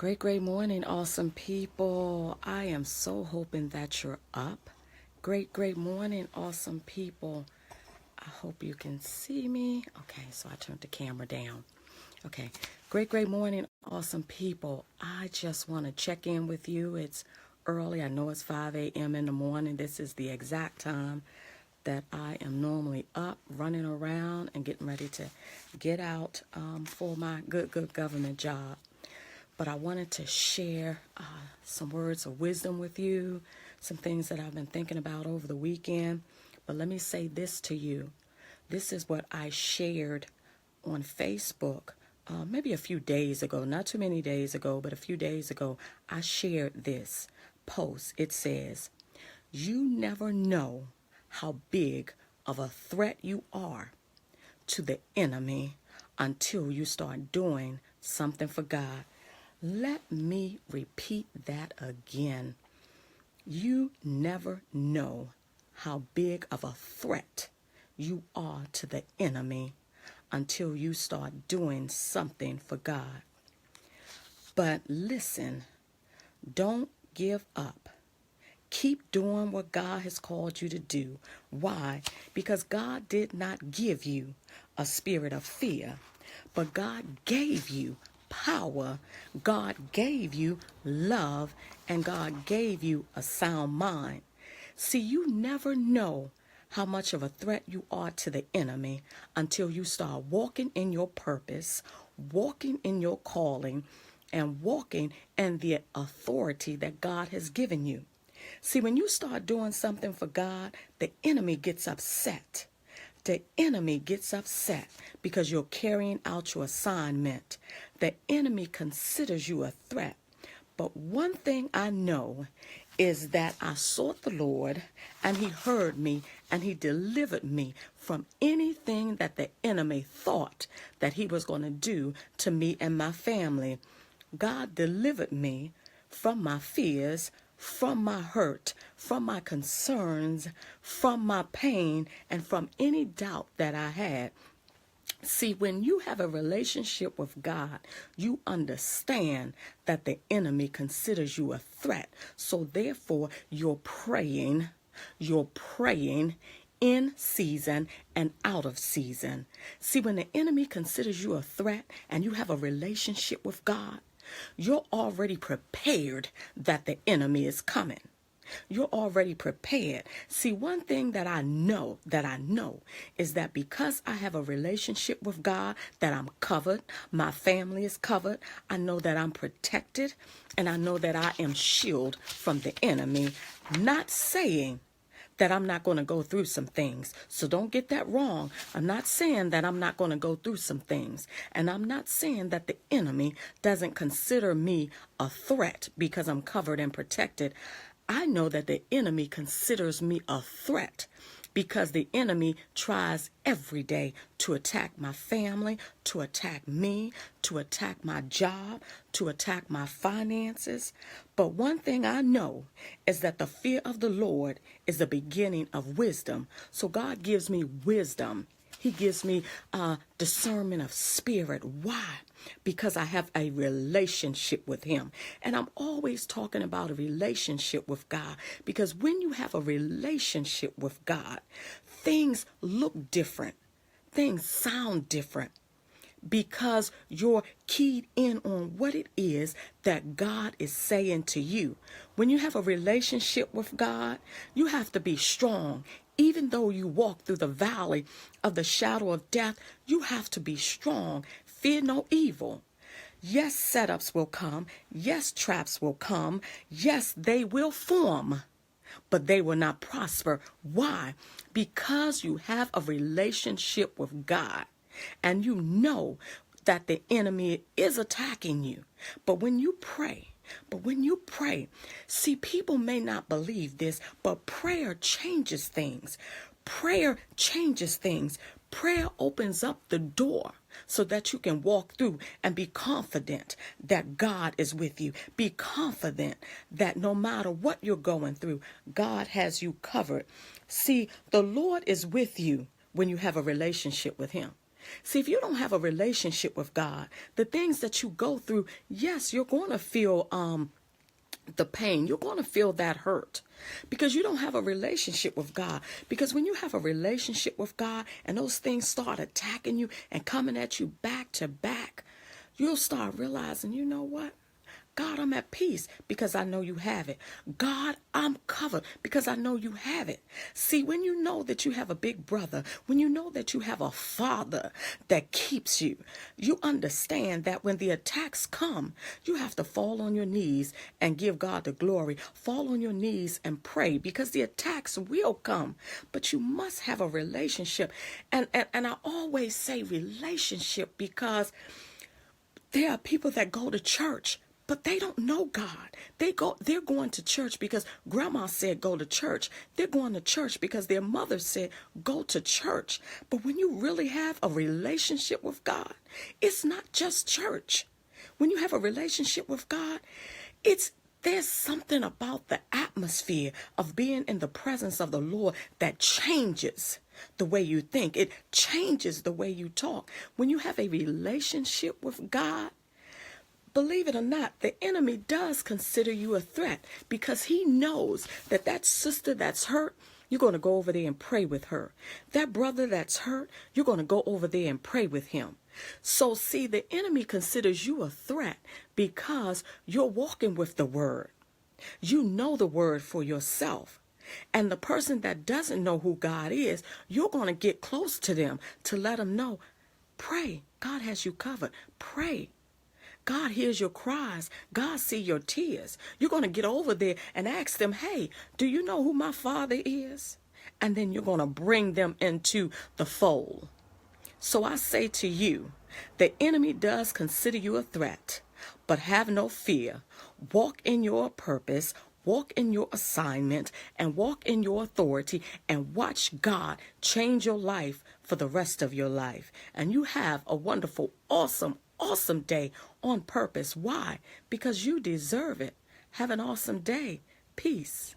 Great morning, awesome people. I am so hoping that you're up. Great morning, awesome people. I hope you can see me. Okay, so I turned the camera down. Okay, great morning, awesome people. I just want to check in with you. It's early. I know it's 5 a.m. in the morning. This is the exact time that I am normally up, running around, and getting ready to get out for my good government job. But I wanted to share some words of wisdom with you, some things that I've been thinking about over the weekend. But let me say this to you. This is what I shared on Facebook maybe a few days ago, not too many days ago, but a few days ago. I shared this post. It says, "You never know how big of a threat you are to the enemy until you start doing something for God." Let me repeat that again. You never know how big of a threat you are to the enemy until you start doing something for God. But listen, don't give up. Keep doing what God has called you to do. Why? Because God did not give you a spirit of fear, but God gave you power. God gave you love, and God gave you a sound mind. See, you never know how much of a threat you are to the enemy until you start walking in your purpose, walking in your calling, and walking in the authority that God has given you. See, when you start doing something for God, the enemy gets upset. The enemy gets upset because you're carrying out your assignment. The enemy considers you a threat. But one thing I know is that I sought the Lord, and he heard me, and he delivered me from anything that the enemy thought that he was going to do to me and my family. God delivered me from my fears, from my hurt, from my concerns, from my pain, and from any doubt that I had. See, when you have a relationship with God, you understand that the enemy considers you a threat. So therefore, you're praying in season and out of season. See, when the enemy considers you a threat and you have a relationship with God, you're already prepared that the enemy is coming. You're already prepared. See, one thing that I know is that because I have a relationship with God, that I'm covered, my family is covered. I know that I'm protected, and I know that I am shielded from the enemy. Not saying that I'm not going to go through some things. So don't get that wrong. I'm not saying that I'm not going to go through some things. And I'm not saying that the enemy doesn't consider me a threat because I'm covered and protected. I know that the enemy considers me a threat because the enemy tries every day to attack my family, to attack me, to attack my job, to attack my finances. But one thing I know is that the fear of the Lord is the beginning of wisdom. So God gives me wisdom. He gives me discernment of spirit. Why? Because I have a relationship with him. And I'm always talking about a relationship with God, because when you have a relationship with God, things look different. Things sound different because you're keyed in on what it is that God is saying to you. When you have a relationship with God, you have to be strong. Even though you walk through the valley of the shadow of death, you have to be strong. Fear no evil. Yes, setups will come. Yes, traps will come. Yes, they will form, but they will not prosper. Why? Because you have a relationship with God, and you know that the enemy is attacking you. But when you pray, see, people may not believe this, but prayer changes things. Prayer changes things. Prayer opens up the door so that you can walk through and be confident that God is with you. Be confident that no matter what you're going through, God has you covered. See, the Lord is with you when you have a relationship with him. See, if you don't have a relationship with God, the things that you go through, yes, you're going to feel the pain. You're going to feel that hurt because you don't have a relationship with God. Because when you have a relationship with God and those things start attacking you and coming at you back to back, you'll start realizing, you know what? God, I'm at peace because I know you have it. God, I'm covered because I know you have it. See, when you know that you have a big brother, when you know that you have a father that keeps you, you understand that when the attacks come, you have to fall on your knees and give God the glory. Fall on your knees and pray because the attacks will come, but you must have a relationship. And I always say relationship because there are people that go to church, but they don't know God. They're going to church because grandma said go to church. They're going to church because their mother said go to church. But when you really have a relationship with God, it's not just church. When you have a relationship with God, there's something about the atmosphere of being in the presence of the Lord that changes the way you think. It changes the way you talk. When you have a relationship with God, believe it or not, the enemy does consider you a threat because he knows that that sister that's hurt, you're going to go over there and pray with her. That brother that's hurt, you're going to go over there and pray with him. So see, the enemy considers you a threat because you're walking with the word. You know the word for yourself. And the person that doesn't know who God is, you're going to get close to them to let them know, pray. God has you covered. Pray. God hears your cries. God sees your tears. You're going to get over there and ask them, hey, do you know who my Father is? And then you're going to bring them into the fold. So I say to you, the enemy does consider you a threat, but have no fear. Walk in your purpose, walk in your assignment, and walk in your authority, and watch God change your life for the rest of your life. And you have a wonderful, awesome day on purpose. Why? Because you deserve it. Have an awesome day. Peace.